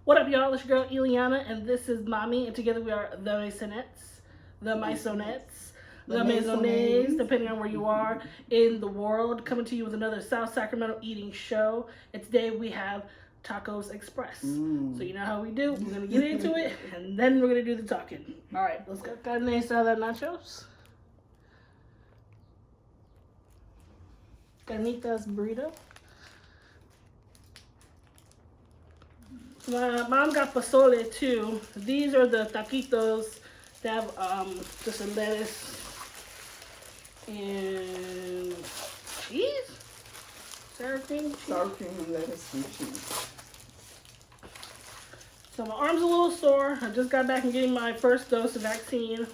What up, y'all? It's your girl Eliana, and this is Mommy, and together we are the Maisonets, the Maisonets, the Maisonets, depending on where you are in the world, coming to you with another South Sacramento eating show. And today we have Tacos Express. So you know how we do. We're gonna get into it, and then we're gonna do the talking. All right, let's go. Carne, Asada, Nachos. Carnitas burrito. My mom got Posole too. These are the taquitos that have just a lettuce and cheese? Sour cream cheese? Sour cream and lettuce and cheese. So my arm's a little sore. I just got back from getting my first dose of vaccine.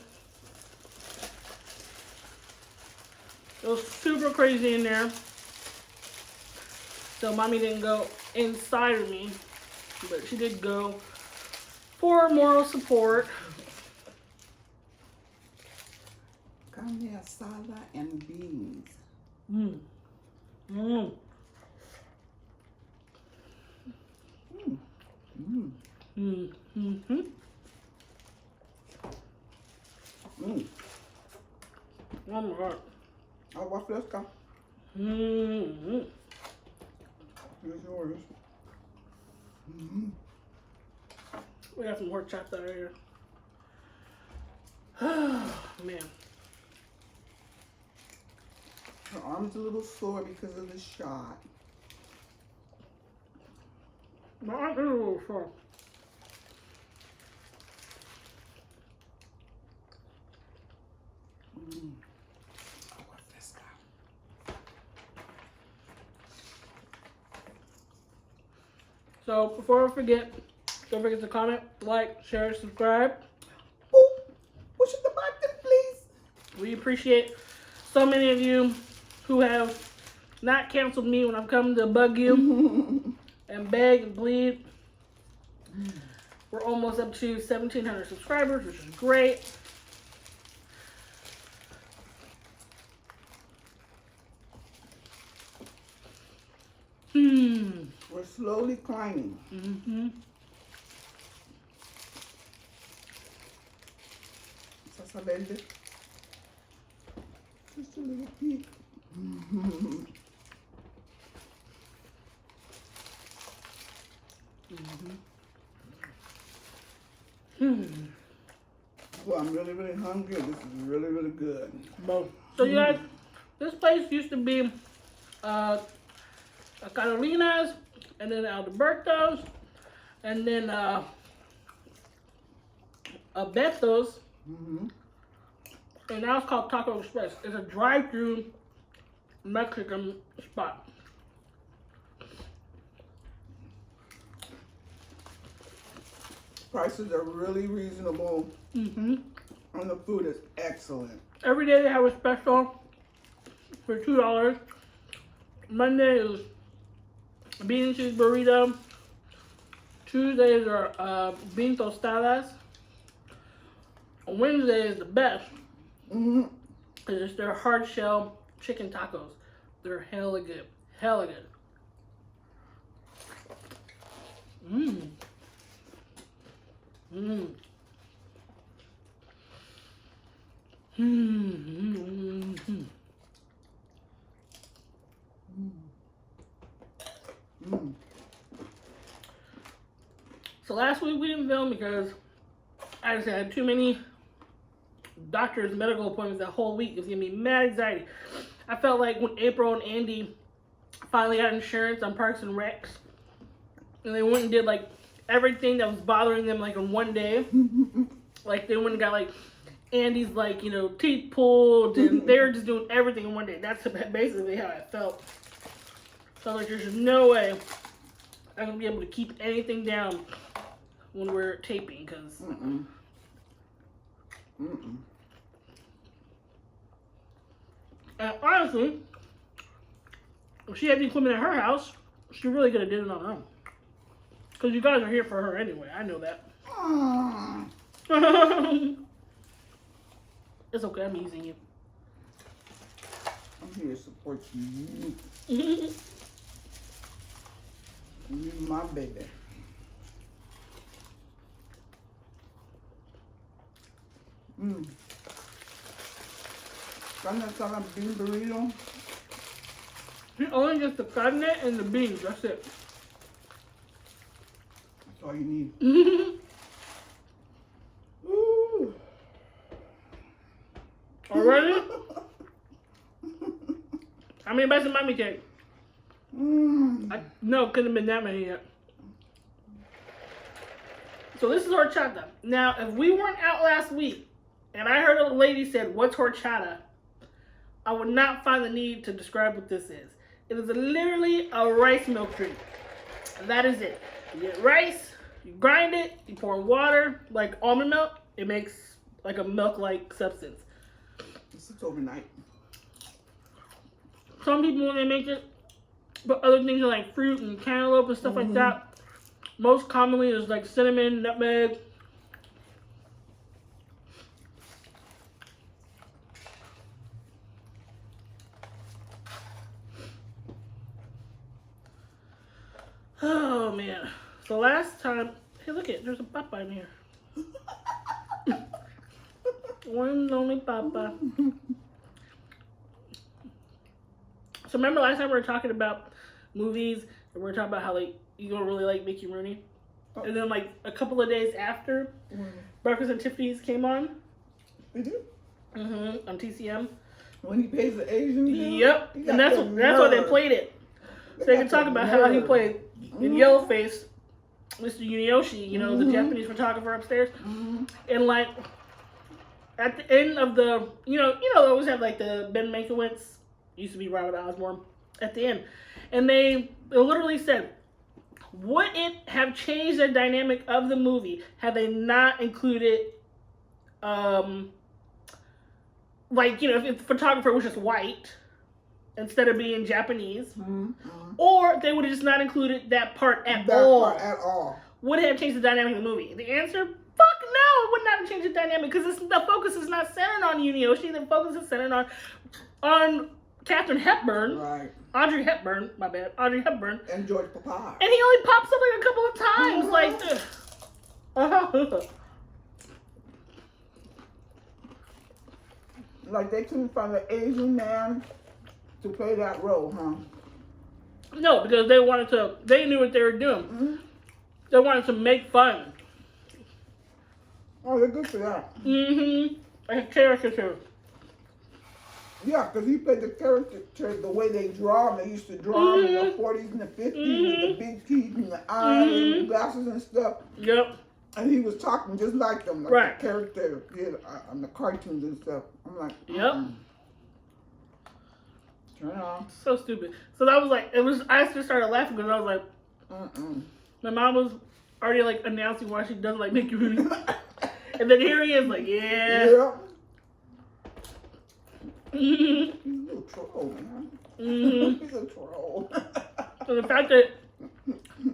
It was super crazy in there. So mommy didn't go inside of me, but she did go for moral support. Carne asada and beans. Mm. Mm. Mm. Mm. Mm. Mm-hmm. Mm. Oh my god. Agua fresca. Mm-hmm. Here's yours. Mm-hmm. We got some pork chops out of here. Man. Her arm's a little sore because of the shot. My arm is a little sore. Mm. Agua fresca. So before I forget, don't forget to comment, like, share, subscribe. Boop. Push the button, please. We appreciate so many of you who have not canceled me when I've come to bug you and beg and plead. We're almost up to 1,700 subscribers, which is great. We're slowly climbing. Mm-hmm. Salsa verde. Just a little peek. Mm-hmm. Well, I'm really, really hungry. This is really, really good. So you guys, this place used to be Carolina's, and then Alberto's, and then Beto's, and now it's called Taco Express. It's a drive-through Mexican spot. Prices are really reasonable, and the food is excellent. Every day they have a special for $2. Monday is bean and cheese burrito. Tuesdays are bean tostadas. Wednesday is the best. Because it's their hard shell chicken tacos. They're hella good. Hella good. Mmm. Mmm. Mmm. So last week we didn't film because I just had too many doctor's medical appointments that whole week. It was giving me mad anxiety. I felt like when April and Andy finally got insurance on Parks and Recs, and they went and did like everything that was bothering them like in one day. Like they went and got like Andy's like, you know, teeth pulled, and they were just doing everything in one day. That's basically how I felt. So like there's no way I'm gonna be able to keep anything down when we're taping, because and honestly, if she had the equipment at her house, she really could have did it on her own. Because you guys are here for her anyway. I know that. It's okay. I'm easing you. I'm here to support you. You're my baby. Carne asada bean burrito. He only gets the carne and the beans. That's it. That's all you need. Ooh. Already? How many bites of mommy cake? No, couldn't have been that many yet. So this is horchata. Now, if we weren't out last week, and I heard a lady said, "What's horchata?" I would not find the need to describe what this is. It is literally a rice milk drink. And that is it. You get rice, you grind it, you pour water, like almond milk. It makes like a milk-like substance. It sits overnight. Some people, when they make it, put other things like fruit and cantaloupe and stuff like that. Most commonly is like cinnamon, nutmeg. Oh man. So last time, hey look it, there's a papa in here. One lonely papa. So remember last time we were talking about movies and we were talking about how like you don't really like Mickey Rooney? And then like a couple of days after Breakfast and Tiffany's came on. On TCM. When he plays the Asian dude? Yep. And that's why they played it. So they can talk about how he played in Yellowface, Mr. Yunioshi, you know, the Japanese photographer upstairs. And like at the end of the, you know, they always have like the Ben Mankiewicz, used to be Robert Osborne, at the end. And they literally said, would it have changed the dynamic of the movie had they not included, like, you know, if the photographer was just white instead of being Japanese, or they would have just not included that part at all. Would it have changed the dynamic of the movie? The answer, fuck no, it would not have changed the dynamic because the focus is not centered on Yunioshi. The focus is centered on Katharine Hepburn. Right. Audrey Hepburn, my bad. Audrey Hepburn. And George Papard. And he only pops up like a couple of times. Like they couldn't find an Asian man to play that role, huh? No, because they knew what they were doing. They wanted to make fun. Oh, they're good for that. Like a caricature. Yeah, because he played the character the way they draw him. They used to draw him in the 40s and the 50s with the big teeth and the eyes and glasses and stuff. Yep. And he was talking just like them, like the character on the cartoons and stuff. I'm like, yep. Turn on. So stupid. So that was like, I just started laughing because I was like, my mom was already like announcing why she doesn't like Mickey Rooney. And then here he is like, yeah. He's a little troll, man. He's a troll. So the fact that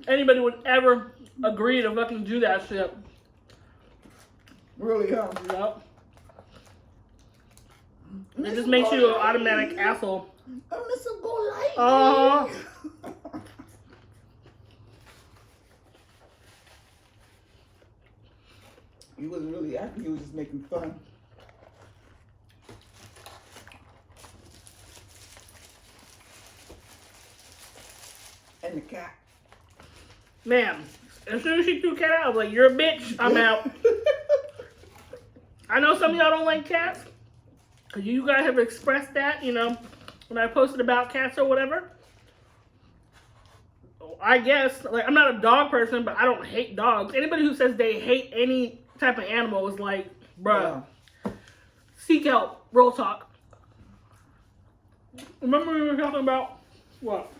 anybody would ever agree to fucking do that shit. Really, huh? Yep. It just makes you an automatic asshole. I miss him go light. He wasn't really acting, he was just making fun. And the cat. Man, as soon as she threw cat out, I was like, you're a bitch, I'm out. I know some of y'all don't like cats. Because you guys have expressed that, you know, when I posted about cats or whatever. I guess, like, I'm not a dog person, but I don't hate dogs. Anybody who says they hate any type of animal is like, bruh, seek help, real talk. Remember we were talking about, what?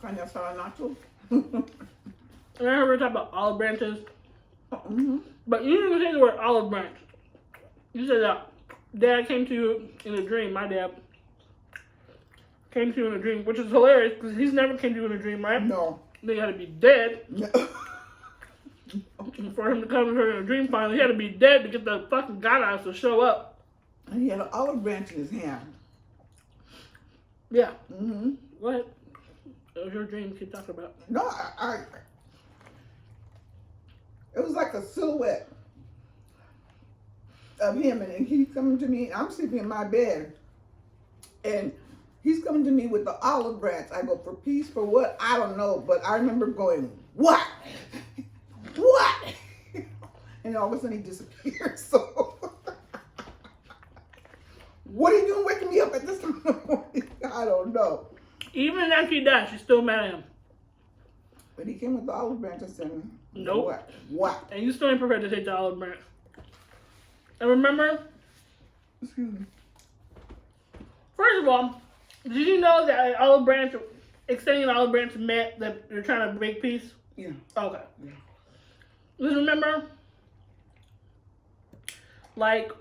Carne asada nachos. And I heard we were talking about olive branches. But you didn't even say the word olive branch. You said that dad came to you in a dream. My dad came to you in a dream, which is hilarious because he's never came to you in a dream, right? No. They had to be dead. For him to come to her in a dream finally, he had to be dead to get the fucking godhouse to show up. And he had an olive branch in his hand. Yeah. Go ahead. That was your dream. Keep talking about. No, it was like a silhouette. of him, and he's coming to me. I'm sleeping in my bed, and he's coming to me with the olive branch. I go, for peace, for what? I don't know, but I remember going, what? What? And all of a sudden he disappeared. So, what are you doing waking me up at this time in the morning? I don't know. Even after he died, she's still mad at him. But he came with the olive branch and said, nope. What? What? And you still ain't prepared to take the olive branch. And remember, Excuse me. first of all, did you know that olive branch, extending an olive branch meant that you're trying to make peace? Yeah. Okay. Yeah. Just remember, like,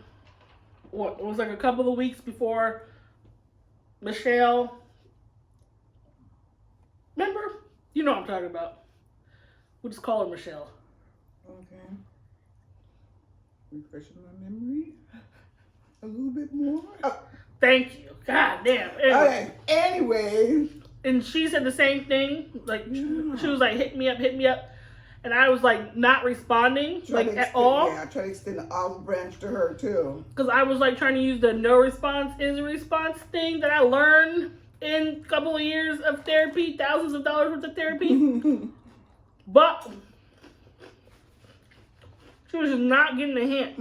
what, it was like a couple of weeks before Michelle, remember? You know what I'm talking about. We'll just call her Michelle. Okay. Refreshing my memory a little bit more. Oh. Thank you. God damn. Anyway. Okay. Anyway. And she said the same thing. Like, she was like, hit me up. And I was like, not responding, at all. Yeah, I tried to extend the olive branch to her too. Because I was like trying to use the no response is a response thing that I learned in a couple of years of therapy, thousands of dollars worth of therapy. But she was just not getting the hint.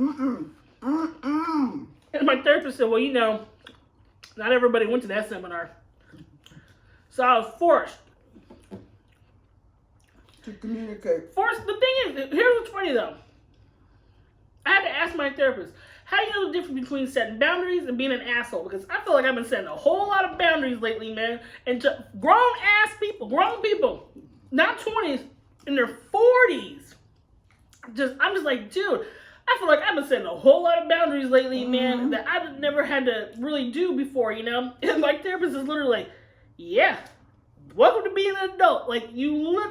And my therapist said, well, you know, not everybody went to that seminar. So I was forced to communicate. Forced. The thing is, here's what's funny though. I had to ask my therapist, how do you know the difference between setting boundaries and being an asshole? Because I feel like I've been setting a whole lot of boundaries lately, man. And to grown people, not 20s, in their 40s. I'm just like, dude, I feel like I've been setting a whole lot of boundaries lately, man, that I've never had to really do before, you know? And my therapist is literally like, yeah, welcome to being an adult. Like,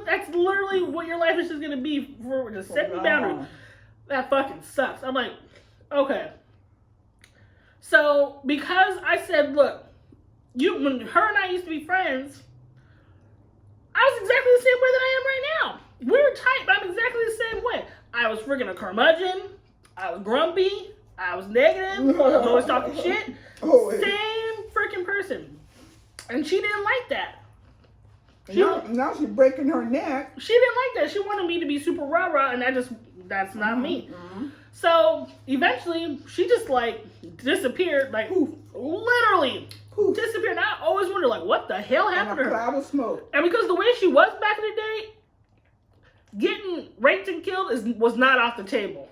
that's literally what your life is just going to be for just setting boundaries. That fucking sucks. I'm like, okay. So, because I said, look, when her and I used to be friends, I was exactly the same way that I am right now. We were tight, but I'm exactly the same way. I was freaking a curmudgeon. I was grumpy. I was negative. I was always talking shit. Same freaking person. And she didn't like that. Now she's breaking her neck. She didn't like that. She wanted me to be super rah-rah, and that's not me. So, eventually, she just, like, disappeared. Like, literally disappeared. And I always wonder, like, what the hell happened to her? A cloud of smoke. And because the way she was back in the day, getting raped and killed was not off the table.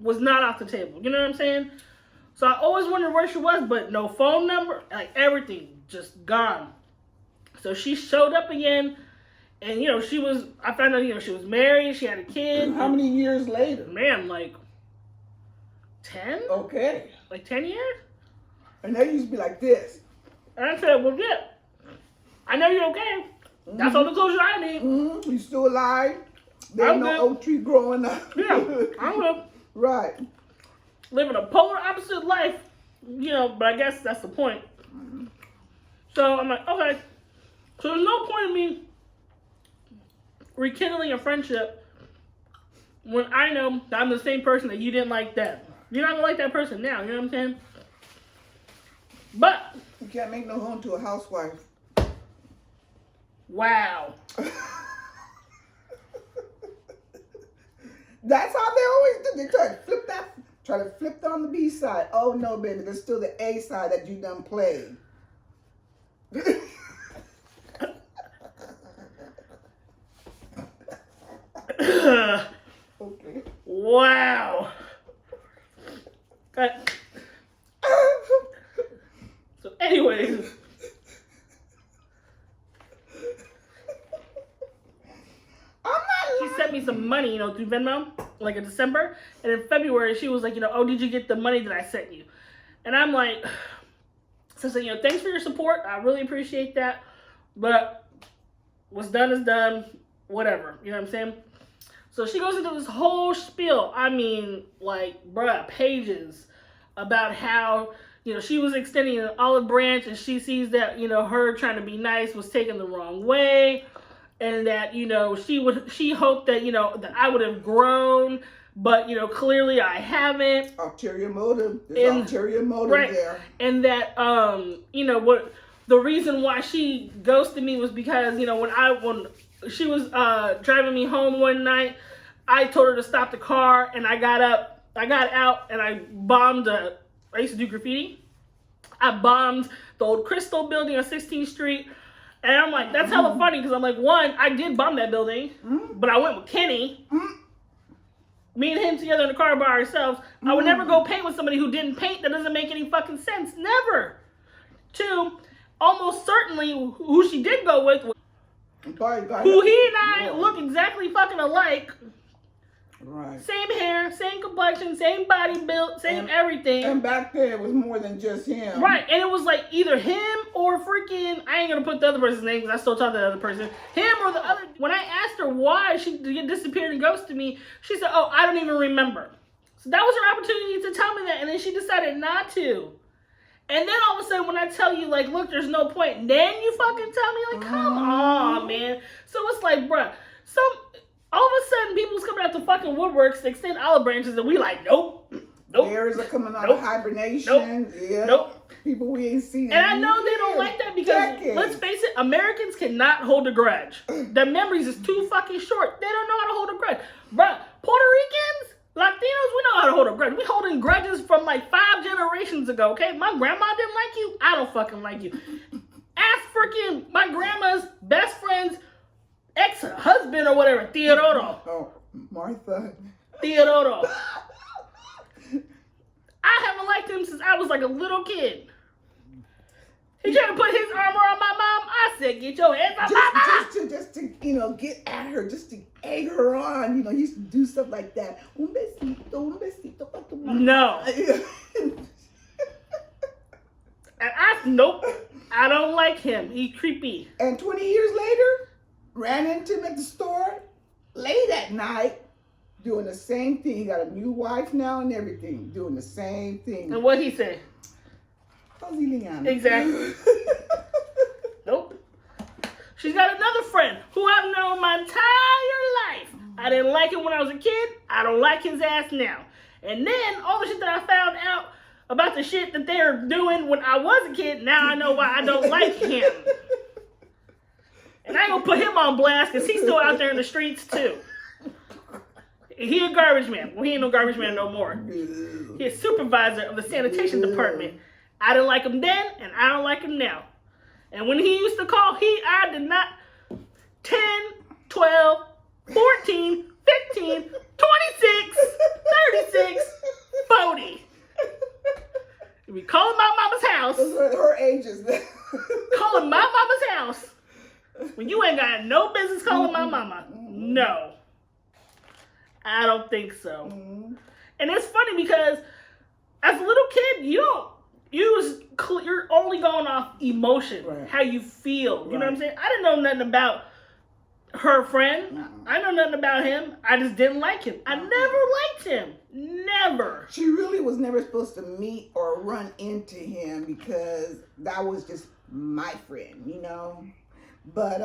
Was not off the table. You know what I'm saying? So I always wondered where she was, but no phone number, like everything just gone. So she showed up again, and you know, I found out, you know, she was married, she had a kid. How many years later? Man, like 10? Okay. Like 10 years? And they used to be like this. And I said, well, yeah, I know you're okay. That's all the closure I need. You still alive? There's no oak tree growing up. Yeah, I'm good. Right. Living a polar opposite life, you know, but I guess that's the point. So I'm like, okay. So there's no point in me rekindling a friendship when I know that I'm the same person that you didn't like then. You're not gonna like that person now, you know what I'm saying? But you can't make no home to a housewife. Wow. That's how they always do. They try to flip that on the B side. Oh no, baby, there's still the A side that you done played. Okay. Wow. Okay. So anyways. She sent me some money, you know, through Venmo, like in December. And in February, she was like, you know, oh, did you get the money that I sent you? And I'm like, so I said, you know, thanks for your support. I really appreciate that. But what's done is done. Whatever. You know what I'm saying? So she goes into this whole spiel. I mean, like, bruh, pages about how, you know, she was extending an olive branch and she sees that, you know, her trying to be nice was taken the wrong way. And that, you know, she hoped that, you know, that I would have grown but you know, clearly I haven't. Ulterior motive. There's ulterior motive there. And that you know what, the reason why she ghosted me was because, you know, when she was driving me home one night, I told her to stop the car, and I got out, and I bombed I used to do graffiti. I bombed the old Crystal building on 16th Street. And I'm like, that's hella funny, because I'm like, one, I did bomb that building, but I went with Kenny. Me and him together in the car by ourselves. I would never go paint with somebody who didn't paint. That doesn't make any fucking sense. Never. Two, almost certainly who she did go with, who he and I look exactly fucking alike. Right. Same hair, same complexion, same body build, same everything. And back then it was more than just him. Right, and it was like either him or freaking, I ain't gonna put the other person's name because I still talk to the other person. Him or the other. When I asked her why she disappeared and ghosted me, she said, oh, I don't even remember. So that was her opportunity to tell me that, and then she decided not to. And then all of a sudden, when I tell you, like, look, there's no point, then you fucking tell me, like, come on, man. So it's like, bruh, all of a sudden, people's coming out the fucking woodworks to extend olive branches, and we like, nope. Bears are coming out of hibernation. Nope. People we ain't seen. And I know they don't like that because, let's face it, Americans cannot hold a grudge. Their memories is too fucking short. They don't know how to hold a grudge. Bruh, Puerto Ricans, Latinos, we know how to hold a grudge. We holding grudges from like 5 generations ago, okay? My grandma didn't like you. I don't fucking like you. Ask freaking my grandma's best friend's ex-husband or whatever, Teodoro. Oh, Martha. Teodoro. I haven't liked him since I was like a little kid. He tried to put his arm around my mom. I said, get your hands off my mom. Just to, you know, get at her, just to egg her on. You know, he used to do stuff like that. Un besito pa tu mamá. No. Nope. I don't like him. He's creepy. And 20 years later, ran into him at the store late at night, doing the same thing. He got a new wife now and everything, doing the same thing. And what'd he say? Exactly. Nope. She's got another friend who I've known my entire life. I didn't like him when I was a kid. I don't like his ass now. And then all the shit that I found out about the shit that they're doing when I was a kid, now I know why I don't like him. And I ain't gonna put him on blast because he's still out there in the streets too. He a garbage man. Well, he ain't no garbage man no more. He's supervisor of the sanitation department. I didn't like him then, and I don't like him now. And when he used to call, I did not 10, 12, 14, 15, 26, 36, 40. We calling my mama's house. Those are her ages. Calling my mama's house. When you ain't got no business calling my mama. No. I don't think so. And it's funny because as a little kid, you're only going off emotion, right. How you feel. You know what I'm saying? I didn't know nothing about her friend. I know nothing about him. I just didn't like him. I never liked him. Never. She really was never supposed to meet or run into him because that was just my friend, you know? But,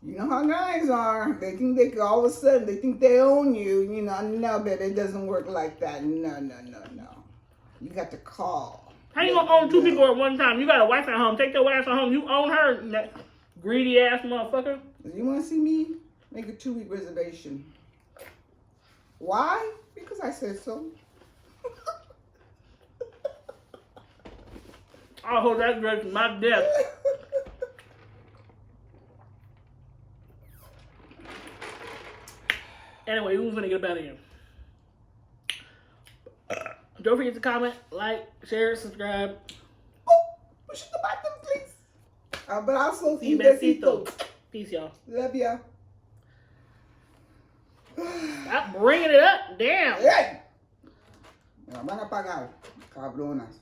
you know how guys are. They think all of a sudden, they think they own you. You know, no, but it doesn't work like that. No. You got to call. How you gonna own 2 people at one time? You got a wife at home. Take your wife at home. You own her, that greedy ass motherfucker. You want to see me? Make a 2-week reservation. Why? Because I said so. I'll hold that grudge to my death. Anyway, who's gonna get up out of here? Don't forget to comment, like, share, subscribe. Oh, push the button, please. Abrazo y besitos. Peace, y'all. Love ya. Stop bringing it up. Damn. Hey. Me la van a pagar, cabronas.